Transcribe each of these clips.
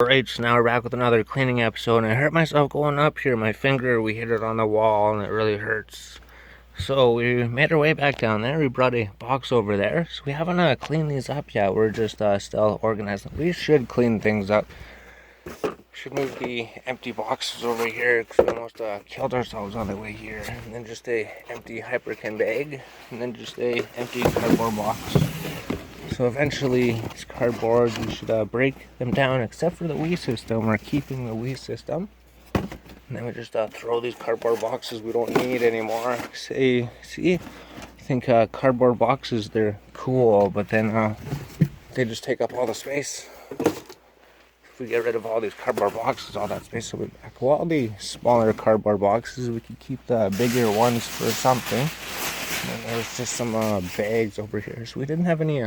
Alright, so now we're back with another cleaning episode, and I hurt myself going up here. My finger, we hit it on the wall, and it really hurts. So we made our way back down there. We brought a box over there. So we haven't cleaned these up yet. We're just still organizing. We should clean things up. Should move the empty boxes over here because we almost killed ourselves on the way here. And then just a empty Hyperkin bag, and then just a empty cardboard box. So eventually, these cardboards, we should break them down, except for the Wii system. We're keeping the Wii system. And then we just throw these cardboard boxes we don't need anymore. See, I think cardboard boxes, they're cool, but then they just take up all the space. If we get rid of all these cardboard boxes, all that space will be back. Well, all the smaller cardboard boxes, we could keep the bigger ones for something. And there's just some bags over here. So we didn't have any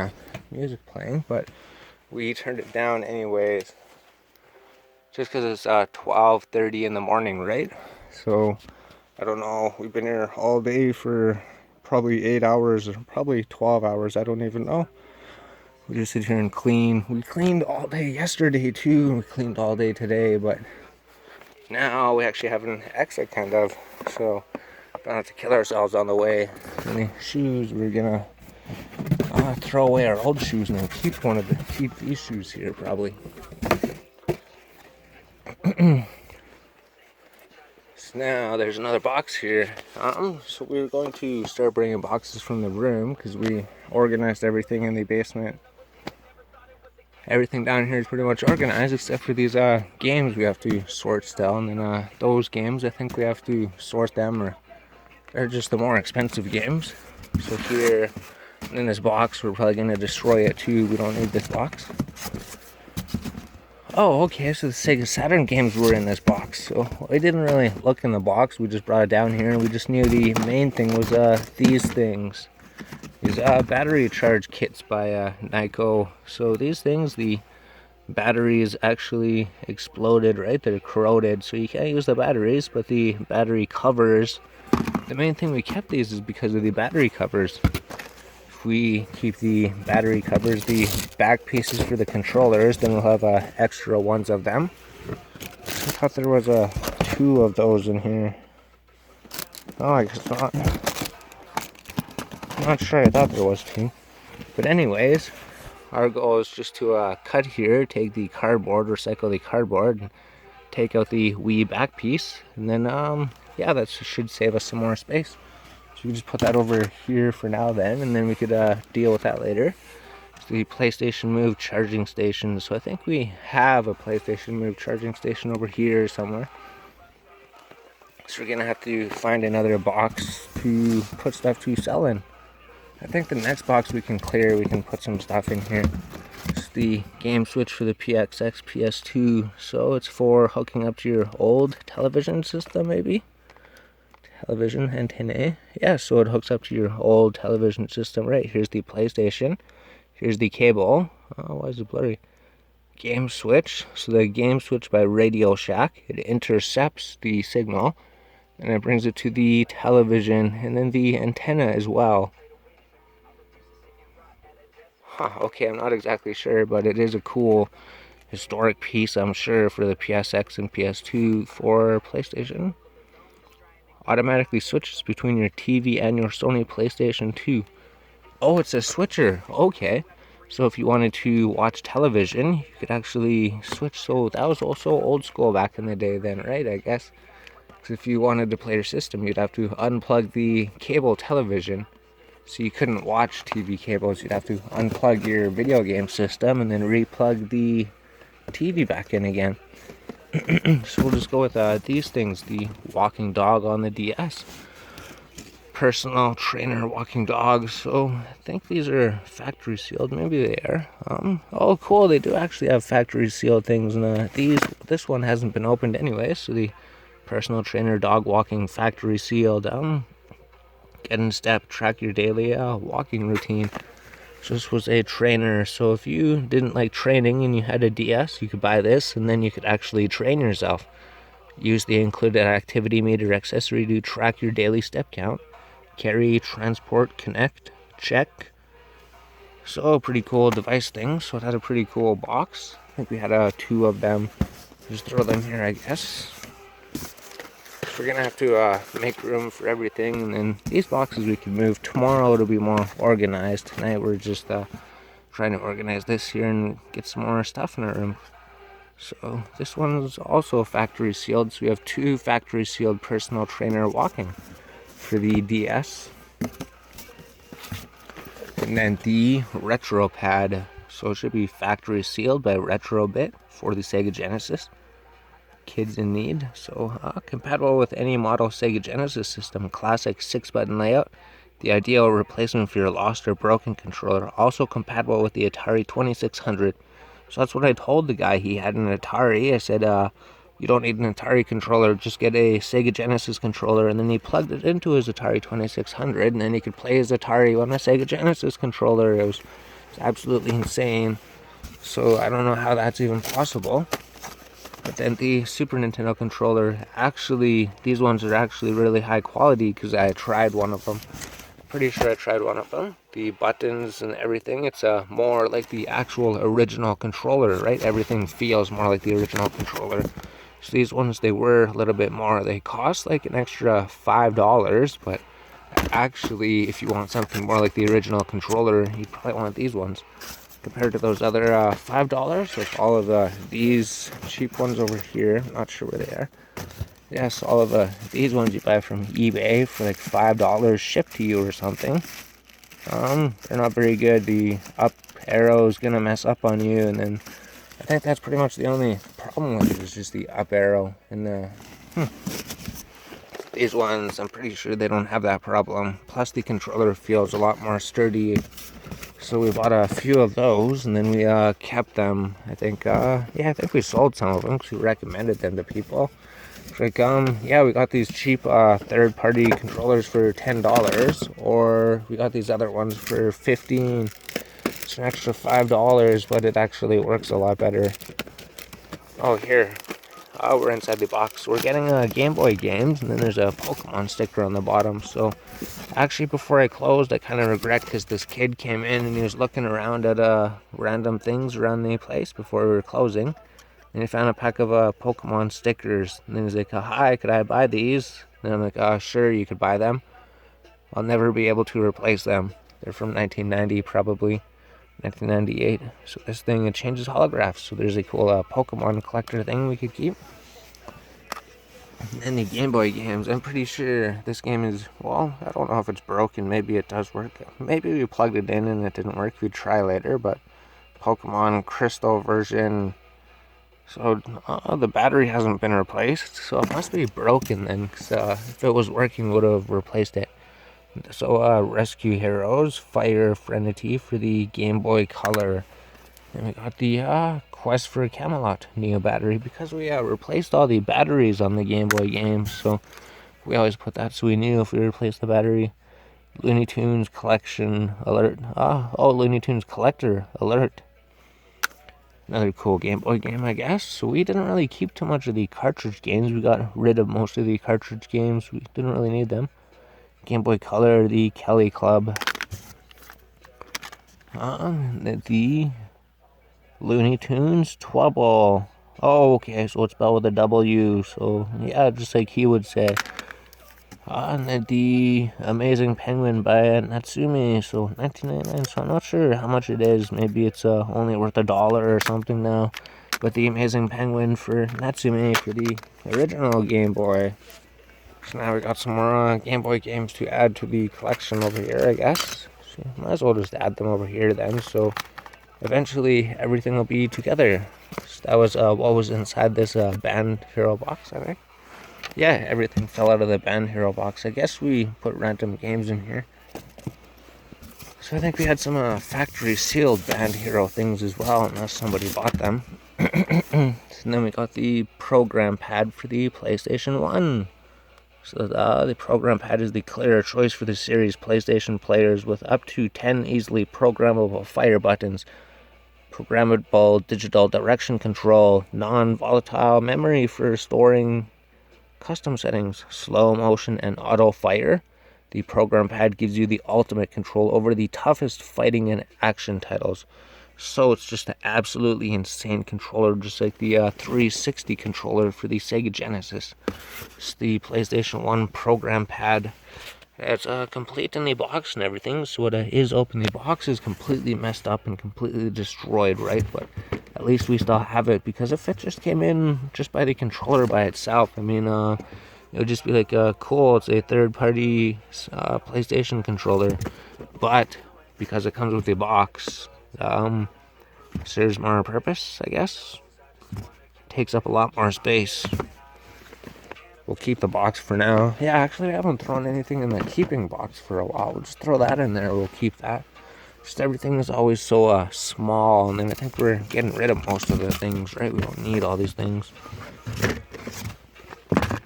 music playing, but we turned it down anyways. Just because it's 12:30 in the morning, right? So I don't know. We've been here all day for probably 8 hours, or probably 12 hours. I don't even know. We just sit here and clean. We cleaned all day yesterday too. We cleaned all day today, but now we actually have an exit kind of. So don't have to kill ourselves on the way. Any shoes, we're gonna throw away our old shoes and keep these shoes here probably. So now there's another box here. So we're going to start bringing boxes from the room because we organized everything in the basement. Everything down here is pretty much organized except for these games we have to sort still, and then those games I think we have to sort them, or they're just the more expensive games. So here in this box, we're probably going to destroy it too. We don't need this box. Oh, okay, so the Sega Saturn games were in this box. So I didn't really look in the box. We just brought it down here, and we just knew the main thing was these things. These battery charge kits by Nyko. So these things, the batteries actually exploded, right? They're corroded, so you can't use the batteries, but the battery covers. The main thing we kept these is because of the battery covers. If we keep the battery covers, the back pieces for the controllers, then we'll have extra ones of them. I thought there was 2 of those in here. Oh, I guess not. I'm not sure. I thought there was 2. But anyways, our goal is just to cut here, take the cardboard, recycle the cardboard, and take out the Wii back piece, and then yeah, that should save us some more space. So we just put that over here for now then, and then we could deal with that later. It's the PlayStation Move charging station. So I think we have a PlayStation Move charging station over here somewhere. So we're gonna have to find another box to put stuff to sell in. I think the next box we can clear, we can put some stuff in here. It's the game switch for the PXX PS2. So it's for hooking up to your old television system, maybe? Television antenna. Yeah, so it hooks up to your old television system. Right, here's the PlayStation. Here's the cable. Oh, why is it blurry? Game switch. So the game switch by Radio Shack. It intercepts the signal, and it brings it to the television, and then the antenna as well. Okay, I'm not exactly sure, but it is a cool historic piece, I'm sure, for the PSX and PS2 for PlayStation. Automatically switches between your TV and your Sony PlayStation 2. Oh, it's a switcher. Okay. So if you wanted to watch television, you could actually switch. So that was also old school back in the day then, right? I guess. Because if you wanted to play your system, you'd have to unplug the cable television. So you couldn't watch TV cables. You'd have to unplug your video game system and then replug the TV back in again. So we'll just go with these things. The walking dog on the DS. Personal trainer walking dogs. So I think these are factory sealed. Maybe they are. Oh, cool. They do actually have factory sealed things. And this one hasn't been opened anyway. So the personal trainer dog walking factory sealed. Get in step, track your daily walking routine. So this was a trainer. So if you didn't like training and you had a DS, you could buy this, and then you could actually train yourself. Use the included activity meter accessory to track your daily step count. Carry, transport, connect, check. So pretty cool device thing. So it had a pretty cool box. think we had 2 of them. Just throw them here, I guess. We're gonna have to make room for everything, and then these boxes we can move. Tomorrow it'll be more organized. Tonight we're just trying to organize this here and get some more stuff in our room. So this one's also factory sealed. So we have 2 factory sealed personal trainer walking for the DS. And then the retro pad. So it should be factory sealed by Retrobit for the Sega Genesis. Kids in need. So compatible with any model Sega Genesis system. Classic 6-button layout. The ideal replacement for your lost or broken controller. Also compatible with the Atari 2600. So that's what I told the guy. He had an Atari. I said, you don't need an Atari controller, just get a Sega Genesis controller. And then he plugged it into his Atari 2600, and then he could play his Atari on a Sega Genesis controller. It was absolutely insane. So I don't know how that's even possible. But then the Super Nintendo controller, actually, these ones are actually really high quality because I tried one of them. Pretty sure I tried one of them. The buttons and everything, it's more like the actual original controller, right? Everything feels more like the original controller. So these ones, they were a little bit more. They cost like an extra $5, but actually, if you want something more like the original controller, you probably want these ones. Compared to those other $5, like all of these cheap ones over here, not sure where they are. Yes, all of these ones you buy from eBay for like $5 shipped to you or something. They're not very good. The up arrow is gonna mess up on you, and then I think that's pretty much the only problem with it is just the up arrow. And these ones, I'm pretty sure they don't have that problem. Plus the controller feels a lot more sturdy. So we bought a few of those, and then we kept them. I think we sold some of them because we recommended them to people. Like, yeah, we got these cheap third-party controllers for $10, or we got these other ones for $15. It's an extra $5, but it actually works a lot better. Oh, here. We're inside the box. We're getting Game Boy games, and then there's a Pokemon sticker on the bottom. So actually, before I closed, I kind of regret because this kid came in and he was looking around at random things around the place before we were closing. And he found a pack of Pokemon stickers. And then he's like, hi, could I buy these? And I'm like, sure, you could buy them. I'll never be able to replace them. They're from 1990, probably. 1998. So this thing, it changes holographs. So there's a cool Pokemon collector thing we could keep. And the Game Boy games, I'm pretty sure this game is, well, I don't know if it's broken. Maybe it does work. Maybe we plugged it in and it didn't work. We'd try later, but Pokemon Crystal version. So the battery hasn't been replaced, so it must be broken then, because if it was working, we would have replaced it. So Rescue Heroes, Fire Frenity for the Game Boy Color. And we got the Quest for Camelot Neo battery, because we replaced all the batteries on the Game Boy games, so we always put that so we knew if we replaced the battery. Looney Tunes Collection Alert. Looney Tunes Collector Alert. Another cool Game Boy game, I guess. So we didn't really keep too much of the cartridge games. We got rid of most of the cartridge games. We didn't really need them. Game Boy Color, the Kelly Club. The Looney Tunes Twubble. Oh, okay, so it's spelled with a W. So, yeah, just like he would say. And the Amazing Penguin by Natsume, so $19.99, so I'm not sure how much it is. Maybe it's only worth $1 or something now. But the Amazing Penguin for Natsume for the original Game Boy. So now we got some more Game Boy games to add to the collection over here, I guess. So might as well just add them over here then, so eventually everything will be together. So that was what was inside this Band Hero box, I think. Yeah, everything fell out of the Band Hero box. I guess we put random games in here. So I think we had some factory sealed Band Hero things as well, unless somebody bought them. And then we got the program pad for the PlayStation 1. So the program pad is the clear choice for the series PlayStation players with up to 10 easily programmable fire buttons, programmable digital direction control, non-volatile memory for storing custom settings, slow motion, and auto fire. The program pad gives you the ultimate control over the toughest fighting and action titles. So it's just an absolutely insane controller, just like the 360 controller for the Sega Genesis. It's the PlayStation 1 program pad. It's complete in the box and everything, so it is open. The box is completely messed up and completely destroyed, right? But at least we still have it, because if it just came in just by the controller by itself, I mean, it would just be like, cool, it's a third-party PlayStation controller. But because it comes with the box, serves more purpose, I guess. Takes up a lot more space. We'll keep the box for now. Yeah, actually, I haven't thrown anything in the keeping box for a while. We'll just throw that in there. We'll keep that. Just everything is always so small, and then I think we're getting rid of most of the things, right? We don't need all these things.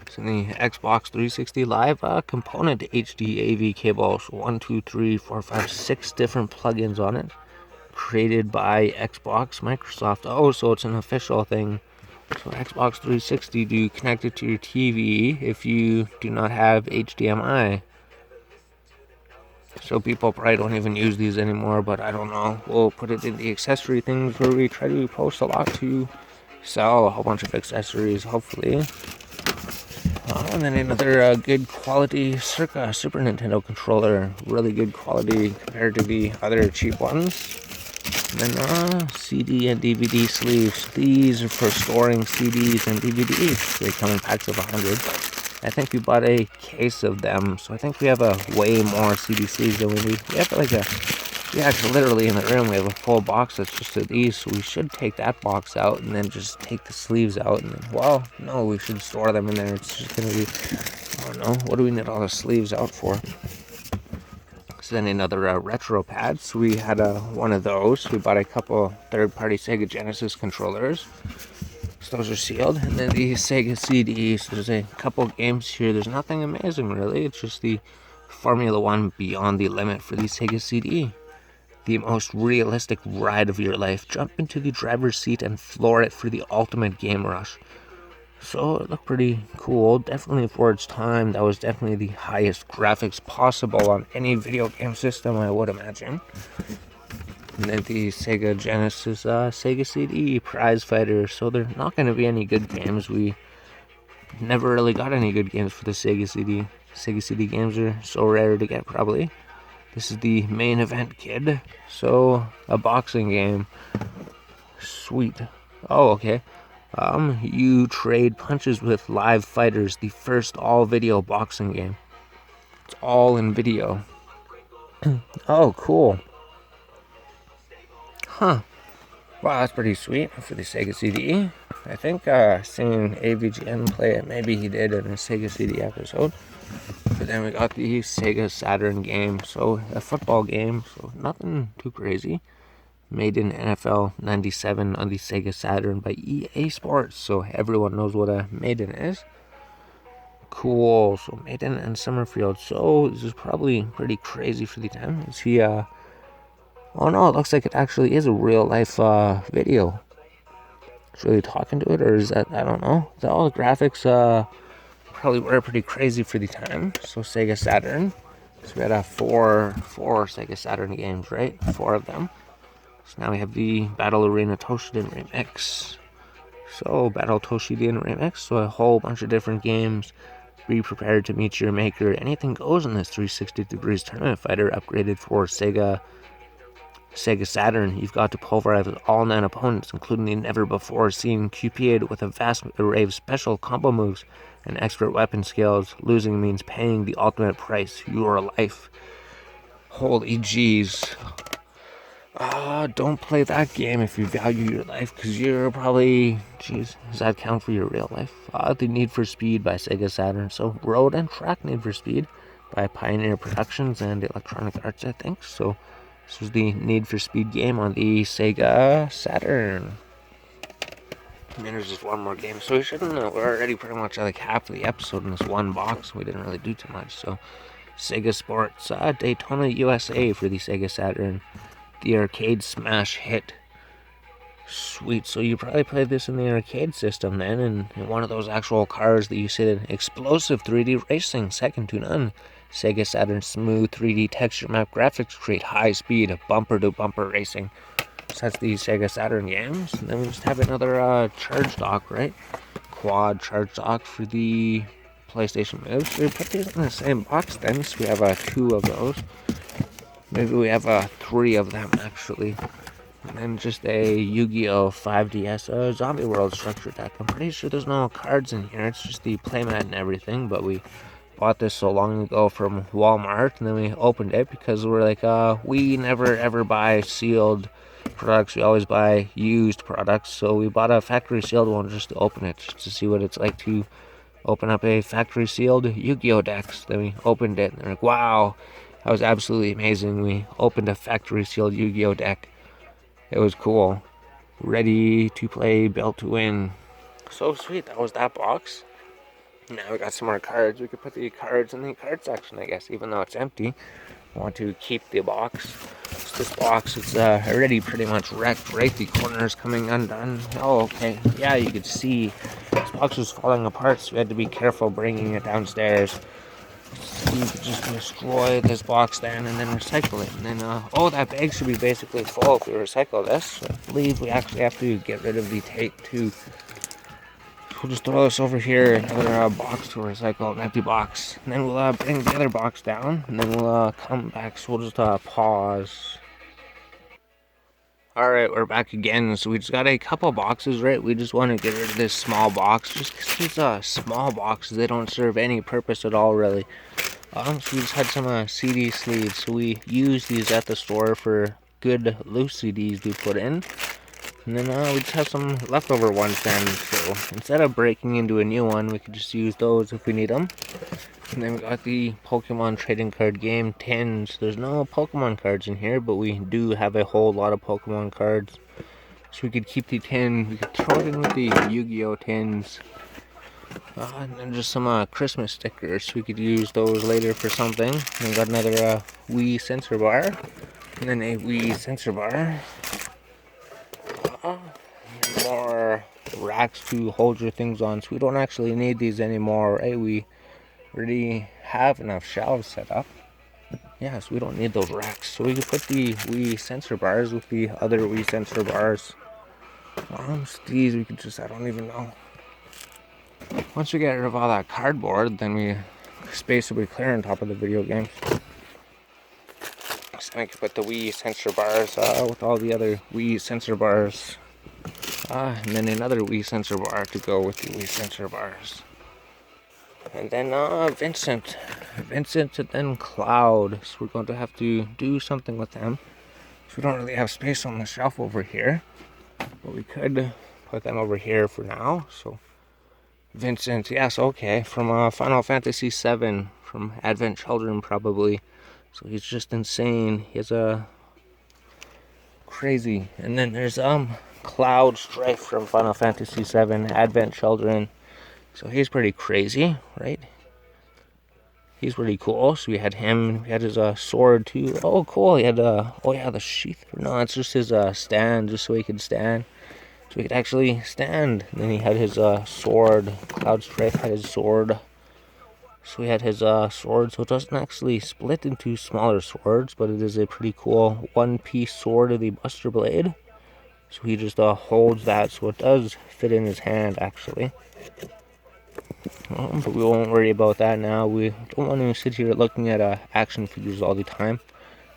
It's in the Xbox 360 Live component HD AV cable. So 1, 2, 3, 4, 5, 6 different plugins on it. Created by Xbox, Microsoft. Oh, so it's an official thing. So Xbox 360, do you connect it to your TV if you do not have HDMI? So people probably don't even use these anymore, but I don't know. We'll put it in the accessory things where we try to post a lot to sell a whole bunch of accessories, hopefully. And then another good quality Circa Super Nintendo controller. Really good quality compared to the other cheap ones. And then CD and DVD sleeves. These are for storing CDs and DVDs. They come in packs of 100. I think we bought a case of them, so I think we have a way more CD sleeves than we need. We have like it's literally in the room. We have a full box that's just of these, so we should take that box out and then just take the sleeves out. And then, well, no, we should store them in there. It's just gonna be, I don't know, what do we need all the sleeves out for? So then another retro pad. So we had one of those. We bought a couple third-party Sega Genesis controllers. So those are sealed. And then the Sega CD. So there's a couple games here. There's nothing amazing really. It's just the Formula 1 Beyond the Limit for the Sega CD. The most realistic ride of your life. Jump into the driver's seat and floor it for the ultimate game rush. So it looked pretty cool. Definitely for its time, that was definitely the highest graphics possible on any video game system, I would imagine. And then the Sega Genesis Sega CD Prize Fighter. So they're not going to be any good games. We never really got any good games for the Sega CD. Sega CD games are so rare to get, probably. This is the Main Event Kid. So, a boxing game. Sweet. Oh, okay. You trade punches with live fighters, the first all-video boxing game. It's all in video. Oh, cool. Huh. Wow, that's pretty sweet for the Sega CD. I think seeing AVGN play it, maybe he did in a Sega CD episode. But then we got the Sega Saturn game, so a football game, so nothing too crazy. Made in NFL 97 on the Sega Saturn by EA Sports, so everyone knows what a Maiden is. Cool, so Maiden and Summerfield. So this is probably pretty crazy for the time. Is he, oh no, it looks like it actually is a real life video. It's really talking to it, or is that, I don't know. All the graphics probably were pretty crazy for the time. So Sega Saturn. So we had four Sega Saturn games, right? 4 of them. So now we have the Battle Arena Toshinden Remix. So, Battle Toshinden Remix. So, a whole bunch of different games. Be prepared to meet your maker. Anything goes in this 360 Degrees Tournament Fighter upgraded for Sega Saturn. You've got to pulverize all 9 opponents, including the never-before-seen Cupid with a vast array of special combo moves and expert weapon skills. Losing means paying the ultimate price, your life. Holy jeez. Don't play that game if you value your life, because you're probably, does that count for your real life? The Need for Speed by Sega Saturn. So, Road and Track Need for Speed by Pioneer Productions and Electronic Arts, I think. So, this was the Need for Speed game on the Sega Saturn. And then there's just one more game. So, we shouldn't know. We're already pretty much like half of the episode in this one box. We didn't really do too much. So, Sega Sports Daytona USA for the Sega Saturn. The arcade smash hit. Sweet. So you probably played this in the arcade system then, and in one of those actual cars that you said explosive 3D racing, second to none. Sega Saturn smooth 3D texture map graphics create high speed bumper to bumper racing. So that's the Sega Saturn games. And then we just have another charge dock, right? Quad charge dock for the PlayStation Move. So we put these in the same box then. So we have 2 of those. Maybe we have 3 of them actually. And then just a Yu-Gi-Oh! 5DS Zombie World structure deck. I'm pretty sure there's no cards in here. It's just the playmat and everything. But we bought this so long ago from Walmart. And then we opened it because we're like, we never ever buy sealed products. We always buy used products. So we bought a factory sealed one just to open it. Just to see what it's like to open up a factory sealed Yu-Gi-Oh! Deck. So then we opened it. And they're like, wow. That was absolutely amazing. We opened a factory sealed Yu-Gi-Oh! Deck. It was cool. Ready to play, built to win. So sweet. That was that box. Now we got some more cards. We could put the cards in the card section, I guess, even though it's empty. I want to keep the box. So this box is already pretty much wrecked, right? The corners coming undone. Oh, okay. Yeah, you could see this box was falling apart, so we had to be careful bringing it downstairs. So you could just destroy this box then and then recycle it. And then, oh, that bag should be basically full if we recycle this. So I believe we actually have to get rid of the tape too. We'll just throw this over here, another box to recycle, an empty box. And then we'll bring the other box down, and then we'll come back, so we'll just pause. Alright, we're back again. So we just got a couple boxes, right? We just want to get rid of this small box, just because these small boxes, they don't serve any purpose at all, really. So we just had some CD sleeves, so we use these at the store for good loose CDs to put in. And then we just have some leftover ones then, so instead of breaking into a new one, we could just use those if we need them. And then we got the Pokemon trading card game tins. There's no Pokemon cards in here, but we do have a whole lot of Pokemon cards. So we could keep the tin, we could throw it in with the Yu-Gi-Oh! Tins. And then just some Christmas stickers, so we could use those later for something. And we got another Wii sensor bar, and then a Wii sensor bar. More racks to hold your things on, so we don't actually need these anymore, right? We already have enough shelves set up. Yeah, so we don't need those racks. So we can put the Wii sensor bars with the other Wii sensor bars. These we could just, I don't even know. Once we get rid of all that cardboard, then space will be clear on top of the video games. So I can put the Wii sensor bars with all the other Wii sensor bars. And then another Wii sensor bar to go with the Wii sensor bars. And then Vincent and then Cloud. So we're going to have to do something with them. So we don't really have space on the shelf over here. But we could put them over here for now. So Vincent, yes, okay. From Final Fantasy VII. From Advent Children probably. So he's just insane. He has crazy. And then there's Cloud Strife from Final Fantasy VII, Advent Children. So he's pretty crazy, right? He's pretty cool. So we had him. We had his sword too. Oh, cool. He had oh yeah, the sheath. No, it's just his stand, just so he could stand. So he could actually stand. And then he had his sword. Cloud Strife had his sword. So we had his sword. So it doesn't actually split into smaller swords, but it is a pretty cool one-piece sword of the Buster Blade. So he just holds that, so it does fit in his hand, actually. But we won't worry about that now. We don't want to sit here looking at action figures all the time.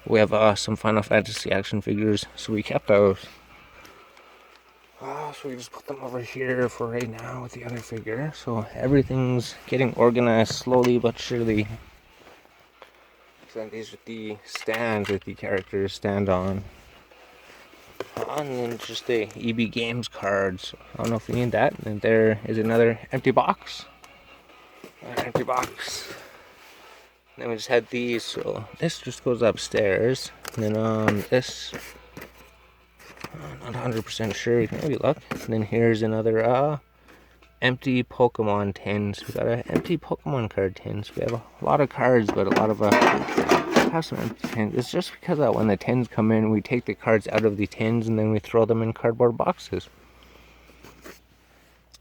We have some Final Fantasy action figures, so we kept those. So we just put them over here for right now with the other figure. So everything's getting organized slowly but surely. So then these are the stands that the characters stand on. And then just the EB Games cards. I don't know if we need that. And there is another empty box. Empty box. And then we just had these. So this just goes upstairs. And then this, not 100% sure. You can maybe look. And then here's another empty Pokemon tins. We got an empty Pokemon card tins. We have a lot of cards, but a lot of have some empty tins. It's just because when the tins come in, we take the cards out of the tins and then we throw them in cardboard boxes.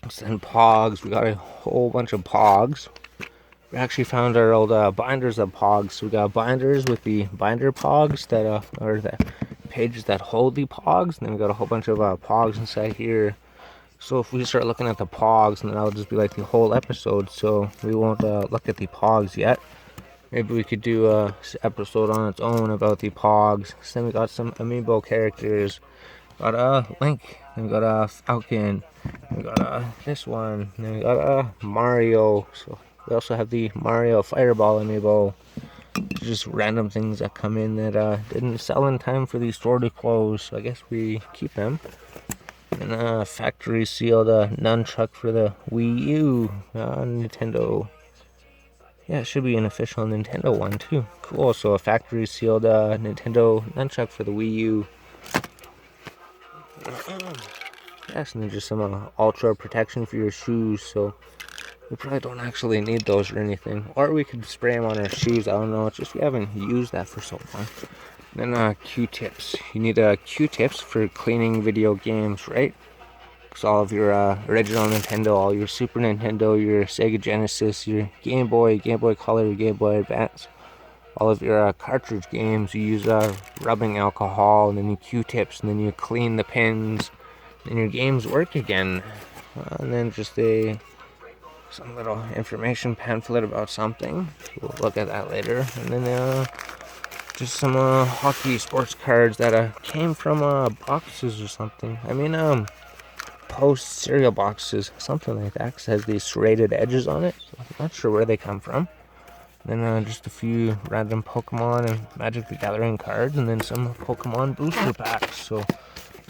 So then Pogs, we got a whole bunch of Pogs. We actually found our old binders of Pogs. So we got binders with the binder Pogs that are the pages that hold the Pogs, and then we got a whole bunch of Pogs inside here. So if we start looking at the Pogs, then that'll just be like the whole episode. So we won't look at the Pogs yet. Maybe we could do a episode on its own about the Pogs. So then we got some amiibo characters. Got Link, then we got Falcon, we got this one, then we got Mario. So we also have the Mario Fireball amiibo. Just random things that come in that didn't sell in time for the store to close. So I guess we keep them. And factory sealed nunchuck for the Wii U. Nintendo. Yeah, it should be an official Nintendo one too. Cool. So a factory sealed Nintendo nunchuck for the Wii U. Yes, and then just some ultra protection for your shoes. So we probably don't actually need those or anything. Or we could spray them on our shoes. I don't know. It's just we haven't used that for so long. Then Q-tips. You need Q-tips for cleaning video games, right? Because all of your original Nintendo, all your Super Nintendo, your Sega Genesis, your Game Boy, Game Boy Color, Game Boy Advance, all of your cartridge games, you use rubbing alcohol, and then you Q-tips, and then you clean the pins, and your games work again. And then just some little information pamphlet about something. We'll look at that later. And then just some hockey sports cards that came from boxes or something. I mean, Post cereal boxes, something like that, 'cause it has these serrated edges on it. So I'm not sure where they come from. And then just a few random Pokemon and Magic the Gathering cards, and then some Pokemon booster packs. So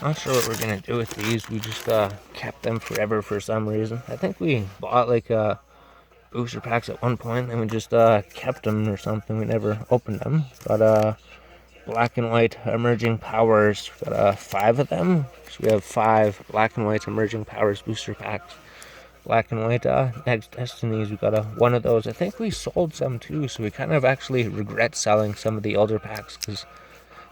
not sure what we're gonna do with these. We just kept them forever for some reason. I think we bought like booster packs at one point, and we just kept them or something. We never opened them. Got Black and White Emerging Powers. Got 5 of them. So we have 5 Black and White Emerging Powers booster packs. Black and White Next Destinies. We got one of those. I think we sold some too, so we kind of actually regret selling some of the older packs because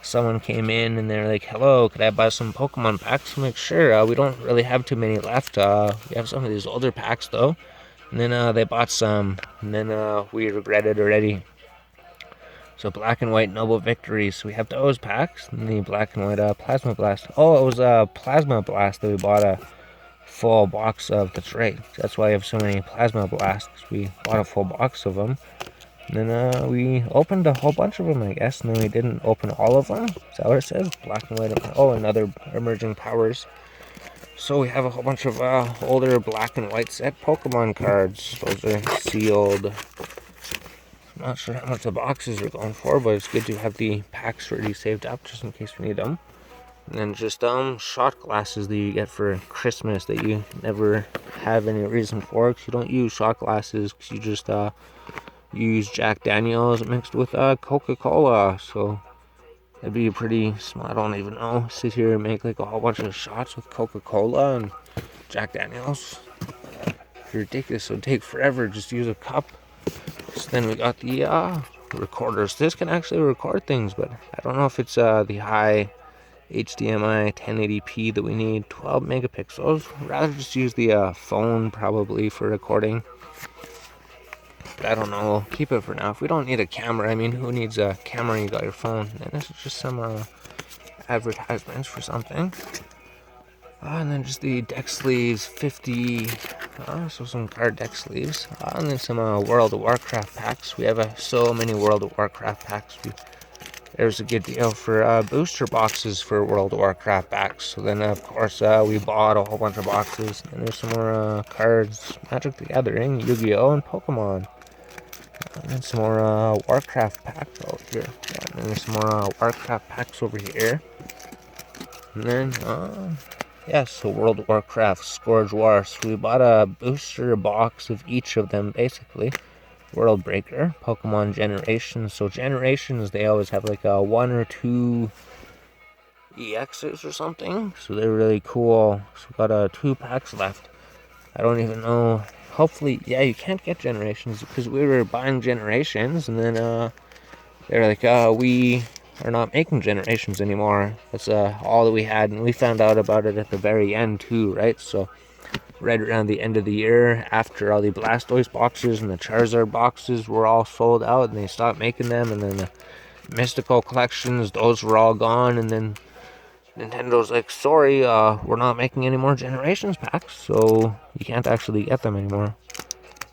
someone came in and they're like, "Hello, could I buy some Pokemon packs?" I'm like, "Sure." We don't really have too many left. We have some of these older packs though. And then they bought some, and then we regretted already. So Black and White Noble Victories. So we have those packs. And the Black and White Plasma Blast. Oh, it was Plasma Blast that we bought a full box of. That's right. That's why I have so many Plasma Blasts. We bought a full box of them. And then we opened a whole bunch of them, I guess. And then we didn't open all of them. Is that what it says? Black and White. Oh, another Emerging Powers. So we have a whole bunch of older Black and White set Pokemon cards. Those are sealed. I'm not sure how much the boxes are going for, but it's good to have the packs already saved up just in case we need them. And then just shot glasses that you get for Christmas that you never have any reason for, because you don't use shot glasses, because you just use Jack Daniels mixed with Coca-Cola. So it'd be pretty smart. I don't even know. Sit here and make like a whole bunch of shots with Coca-Cola and Jack Daniels. It's ridiculous. So it'd take forever. Just use a cup. So then we got the recorders. This can actually record things, but I don't know if it's the high HDMI 1080p that we need. 12 megapixels. I'd rather just use the phone probably for recording. But I don't know. We'll keep it for now. If we don't need a camera, I mean, who needs a camera when you got your phone? And this is just some advertisements for something. And then just the deck sleeves, 50. So some card deck sleeves. And then some World of Warcraft packs. We have so many World of Warcraft packs. There's a good deal for booster boxes for World of Warcraft packs. So then, of course, we bought a whole bunch of boxes. And there's some more cards. Magic the Gathering, Yu-Gi-Oh, and Pokemon. And then some more Warcraft packs over here. And then there's some more Warcraft packs over here. And then, so World of Warcraft, Scourge Wars. So we bought a booster box of each of them, basically. World Breaker, Pokemon Generations. So Generations, they always have like 1 or 2 EXs or something. So they're really cool. So we got 2 packs left. I don't even know. Hopefully, yeah, you can't get Generations because we were buying Generations, and then they're like, we are not making Generations anymore. That's all that we had, and we found out about it at the very end too, right? So right around the end of the year, after all the Blastoise boxes and the Charizard boxes were all sold out, and they stopped making them, and then the Mystical collections, those were all gone, and then Nintendo's like, sorry, we're not making any more Generations packs, so you can't actually get them anymore.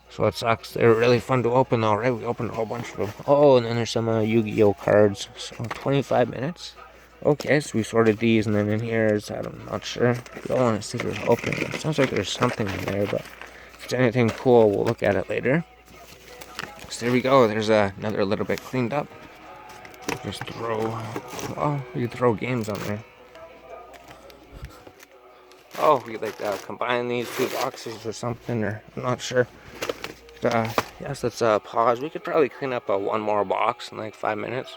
So it sucks. They're really fun to open though, right? We opened a whole bunch of them. Oh, and then there's some Yu-Gi-Oh cards. So 25 minutes. Okay, so we sorted these, and then in here is, I'm not sure. We don't want to see what's open. It sounds like there's something in there, but if it's anything cool, we'll look at it later. So there we go. There's another little bit cleaned up. Just throw, well, you can throw games on there. Oh, we like combine these two boxes or something, or I'm not sure. Yes, let's pause. We could probably clean up one more box in like 5 minutes.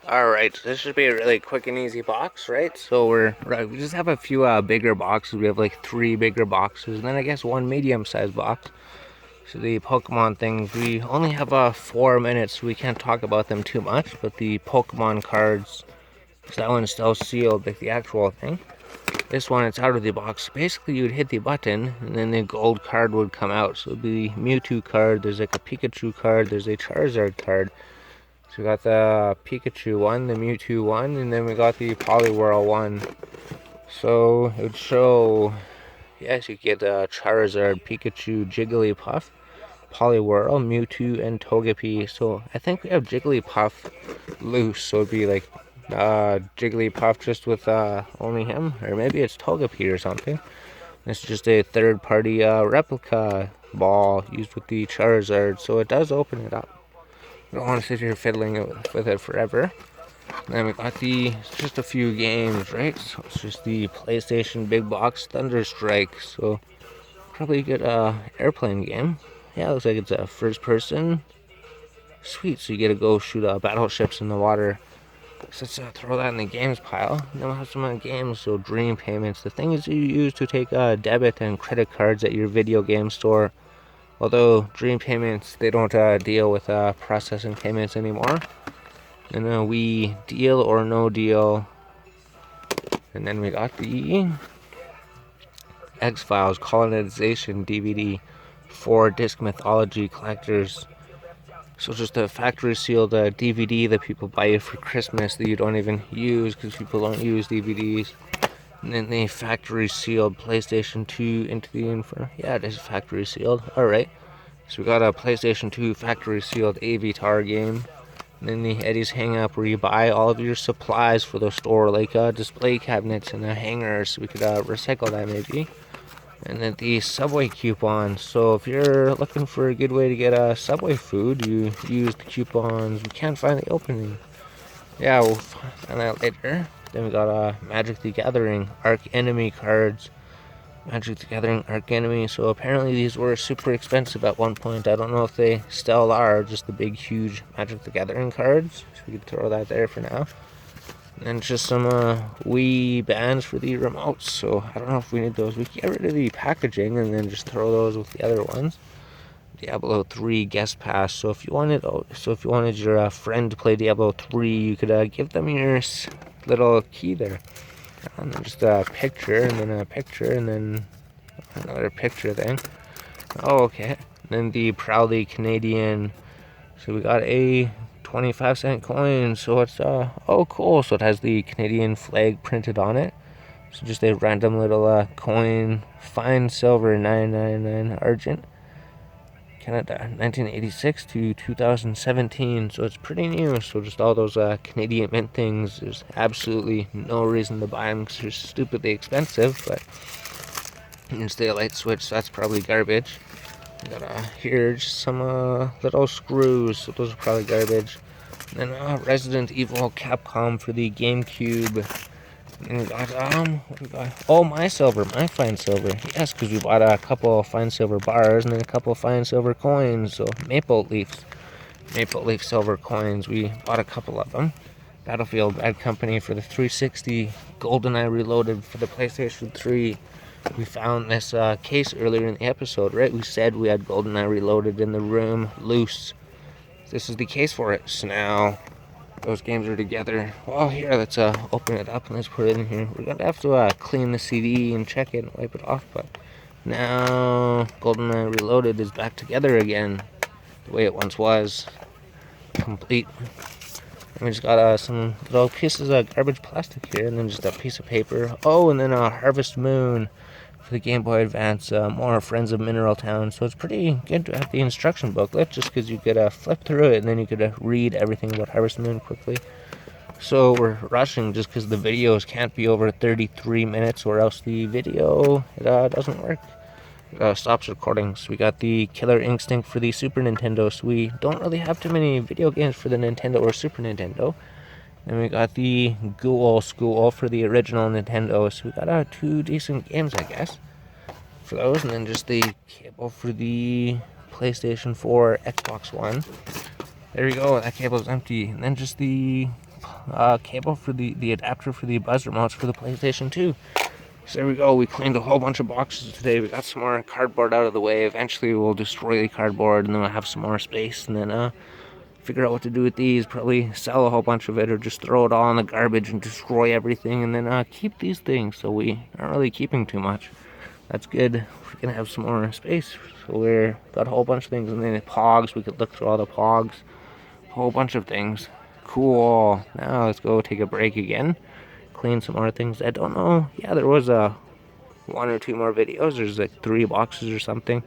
Alright, so this should be a really quick and easy box, right? So we just have a few bigger boxes. We have like 3 bigger boxes, and then I guess 1 medium-sized box. So the Pokemon things, we only have 4 minutes, so we can't talk about them too much, but the Pokemon cards, so that one's still sealed, like the actual thing. This one, it's out of the box. Basically, you'd hit the button, and then the gold card would come out. So it'd be the Mewtwo card, there's like a Pikachu card, there's a Charizard card. So we got the Pikachu one, the Mewtwo one, and then we got the Poliwhirl one. So it would show, yes, you get Charizard, Pikachu, Jigglypuff, Poliwhirl, Mewtwo, and Togepi. So I think we have Jigglypuff loose, so it'd be like Jigglypuff just with only him, or maybe it's Togepi or something. It's just a third-party replica ball used with the Charizard, so it does open it up. I don't want to sit here fiddling with it forever. And then we got just a few games, right? So it's just the PlayStation Big Box Thunder Strike. So probably a good airplane game. Yeah, looks like it's a first person. Sweet, so you get to go shoot battleships in the water. So let's throw that in the games pile. And then we'll have some games, so Dream Payments. The things you use to take debit and credit cards at your video game store. Although Dream Payments, they don't deal with processing payments anymore. And we deal or no deal. And then we got the X-Files Colonization DVD for Disc Mythology collectors. So just a factory sealed DVD that people buy for Christmas that you don't even use because people don't use DVDs. And then the factory sealed PlayStation 2 Into the Inferno. Yeah, it is factory sealed. Alright. So we got a PlayStation 2 factory sealed Avatar game. And then the Eddie's Hang Up, where you buy all of your supplies for the store, like display cabinets and hangers. So we could recycle that maybe. And then the Subway coupons. So if you're looking for a good way to get Subway food, you use the coupons. We can't find the opening. Yeah, we'll find that later. Then we got Magic the Gathering Arc Enemy cards. Magic the Gathering Arc Enemy. So apparently these were super expensive at one point. I don't know if they still are, just the big, huge Magic the Gathering cards. So we could throw that there for now. And just some Wii bands for the remotes. So I don't know if we need those. We can get rid of the packaging and then just throw those with the other ones. Diablo 3 guest pass. So if you wanted your friend to play Diablo 3, you could give them your little key there. And then just a picture, and then a picture, and then another picture thing. Oh, okay. And then the Proudly Canadian. So we got a 25-cent coin. So it's oh, cool. So it has the Canadian flag printed on it. So just a random little coin. Fine silver 999 argent. Canada 1986 to 2017, so it's pretty new. So just all those Canadian mint things, there's absolutely no reason to buy them because they're stupidly expensive. But you can stay a light switch, so that's probably garbage. We got here just some little screws, so those are probably garbage. And then Resident Evil Capcom for the GameCube. And we got, oh, my fine silver. Yes, because we bought a couple of fine silver bars and then a couple of fine silver coins. So Maple Leaf silver coins. We bought a couple of them. Battlefield Bad Company for the 360. GoldenEye Reloaded for the PlayStation 3. We found this case earlier in the episode, right? We said we had GoldenEye Reloaded in the room, loose. This is the case for it. So now those games are together. Well, here, let's open it up and let's put it in here. We're gonna have to clean the CD and check it and wipe it off, but now GoldenEye Reloaded is back together again, the way it once was. Complete. And we just got some little pieces of garbage plastic here, and then just a piece of paper. Oh, and then a Harvest Moon for the Game Boy Advance, more Friends of Mineral Town. So it's pretty good to have the instruction booklet, just because you could flip through it, and then you could read everything about Harvest Moon quickly. So we're rushing just because the videos can't be over 33 minutes, or else the video doesn't work. Stops recording. So we got the Killer Instinct for the Super Nintendo, so we don't really have too many video games for the Nintendo or Super Nintendo. Then we got the Ghoul School for the original Nintendo, so we got 2 decent games, I guess, for those. And then just the cable for the PlayStation 4, Xbox One. There we go, that cable's empty. And then just the cable for the adapter for the buzz remotes for the PlayStation 2. So there we go, we cleaned a whole bunch of boxes today. We got some more cardboard out of the way. Eventually we'll destroy the cardboard, and then we'll have some more space, and then figure out what to do with these. Probably sell a whole bunch of it, or just throw it all in the garbage and destroy everything, and then keep these things. So we aren't really keeping too much. That's good. We're gonna have some more space. So we're got a whole bunch of things, and then the pogs, we could look through all the pogs. A whole bunch of things. Cool. Now let's go take a break again. Clean some more things. I don't know. Yeah, there was 1 or 2 more videos. There's like 3 boxes or something.